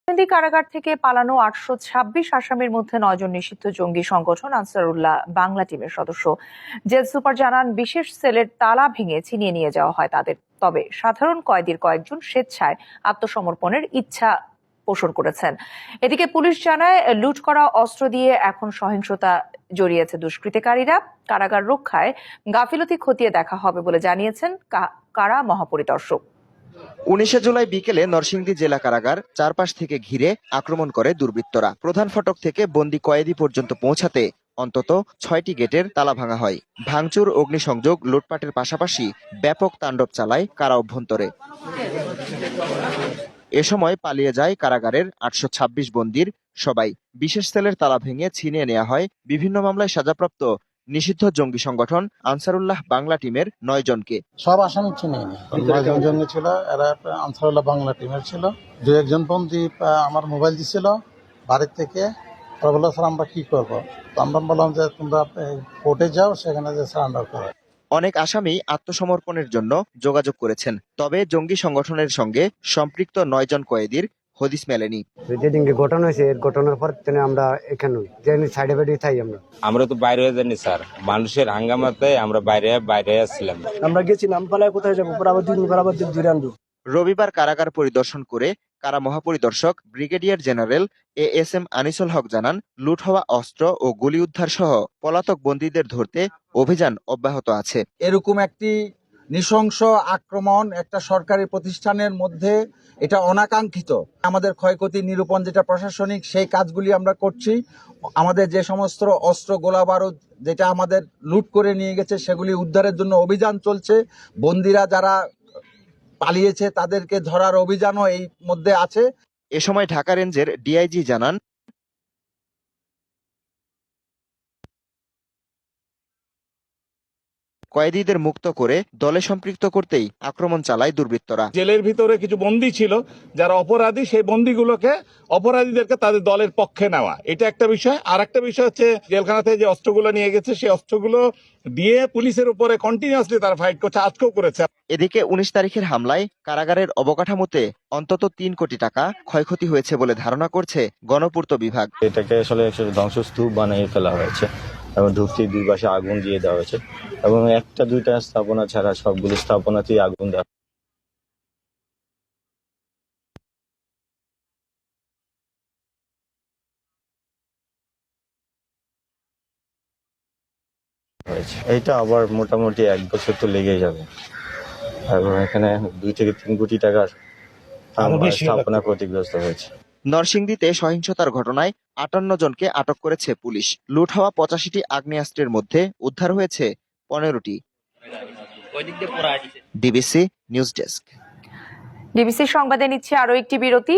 নরসিংদী কারাগার থেকে পালানো ৮২৬ আসামির মধ্যে ৯ জন নিষিদ্ধ জঙ্গি সংগঠন আনসারুল্লাহ বাংলা টিমের সদস্য। জেল সুপার জানান, বিশেষ সেলের তালা ভেঙে ছিনিয়ে নিয়ে যাওয়া হয় তাদের। তবে সাধারণ কয়েদির কয়েকজন স্বেচ্ছায় আত্মসমর্পণের ইচ্ছা পোষণ করেছেন। এদিকে পুলিশ জানায়, লুট করা অস্ত্র দিয়ে এখন সহিংসতা জড়িয়েছে দুষ্কৃতিকারীরা। কারাগার রক্ষায় গাফিলতি খতিয়ে দেখা হবে বলে জানিয়েছেন কারা মহাপরিদর্শক। 19 জুলাই বিকেলে নরসিংদী জেলা কারাগার চারপাশ থেকে ঘিরে আক্রমণ করে দুর্বৃত্তরা। প্রধান ফটক থেকে বন্দী কয়েদি পর্যন্ত পৌঁছাতে অন্তত 6টি গেটের তালা ভাঙা হয়। ভাঙচুর, অগ্নিসংযোগ, লুটপাটের পাশাপাশি ব্যাপক তাণ্ডব চালায় কারা অভ্যন্তরে। এ সময় পালিয়ে যায় কারাগারের 826 বন্দীর সবাই। বিশেষ সেলের তালা ভেঙে ছিনিয়ে নেওয়া হয় বিভিন্ন মামলায় সাজাপ্রাপ্ত নিষিদ্ধ জঙ্গি সংগঠন আনসারুল্লাহ বাংলা টিমের 9 জনকে। সব আসামি চিনিয়ে নি, 9 জন ছিল, এরা আনসারুল্লাহ বাংলা টিমের ছিল। 2-1 জন বন্দী আমার মোবাইল দিছিল বাড়ির থেকে। ওরা বললো, স্যার আমরা কি করবো? তো আমরা বললাম যে তোমরা কোর্টে যাও, সেখানে যে সারেন্ডার করো। অনেক আসামি আত্মসমর্পণের জন্য যোগাযোগ করেছেন, তবে জঙ্গি সংগঠনের সঙ্গে সম্পৃক্ত 9 জন কয়েদির হদিস মেলেনি। যেদিনকে ঘটনা হয়েছে, এর ঘটনার পর আমরা এখানে সাইডে বাইডে থাই। আমরা তো বাইরে হয়ে যাইনি স্যার, মানুষের হাঙ্গামাতে আমরা বাইরে আসছিলাম। আমরা গেছিলাম পালায়, কোথায় যাবো, আবার দূরে আনবো। রবিবার কারাগার পরিদর্শন করে কারা মহাপরিদর্শক ব্রিগেডিয়ার জেনারেল ASM আনিসুল হক জানান, লুট হওয়া অস্ত্র ও গুলি উদ্ধার সহ পলাতক বন্দীদের ধরতে অভিযান অব্যাহত আছে। এরকম একটি নৃশংস আক্রমণ একটা সরকারি প্রতিষ্ঠানের মধ্যে, এটা অনাকাঙ্ক্ষিত। আমাদের ক্ষয়ক্ষতি নিরূপণ যেটা প্রশাসনিক, সেই কাজগুলি আমরা করছি। আমাদের যে সমস্ত অস্ত্র, গোলা বারুদ যেটা আমাদের লুট করে নিয়ে গেছে, সেগুলি উদ্ধারের জন্য অভিযান চলছে। বন্দীরা যারা পালিয়েছে তাদেরকে ধরার অভিযানও এই মধ্যে আছে। এ সময় ঢাকা রেঞ্জের DIG জানান, কয়েদিদের মুক্ত করে দলে সম্পৃক্ত করতেই আক্রমণ চালায় দুর্বৃত্তরা। জেলের ভিতরে কিছু বন্দী ছিল যারা অপরাধী, সেই অপরাধীদেরকে তাদের দলের পক্ষে নেওয়া, এটা একটা বিষয়। আর একটা বিষয় হচ্ছে, জেলখানা থেকে যে অস্ত্রগুলো নিয়ে গেছে, সেই অস্ত্রগুলো দিয়ে পুলিশের উপরে কন্টিনিউয়াসলি তারা ফাইট করছে, আজকেও করেছে। এদিকে 19 তারিখের হামলায় কারাগারের অবকাঠামোতে অন্তত 3 কোটি টাকা ক্ষয়ক্ষতি হয়েছে বলে ধারণা করছে গণপূর্ত বিভাগ। এটাকে আসলে ধ্বংসস্তূপ বানিয়ে ফেলা হয়েছে এবং ঢুকতে 2 পাশে আগুন দিয়ে দেওয়া হয়েছে এবং 1-2টা স্থাপনা ছাড়া সবগুলো স্থাপনাতেই আগুন দেওয়া হয়েছে। এইটা আবার মোটামুটি 1 বছর তো লেগে যাবে এবং এখানে 2 থেকে 3 কোটি টাকার স্থাপনা ক্ষতিগ্রস্ত হয়েছে। নরসিংদীতে সহিংসতার ঘটনায় 58 জনকে আটক করেছে পুলিশ। লুট হওয়া 85টি আগ্নেয়াস্ত্রের মধ্যে উদ্ধার হয়েছে 15টি। DBC news desk. ডিবিসি সংবাদে নিচ্ছে আরো একটি বিরতি।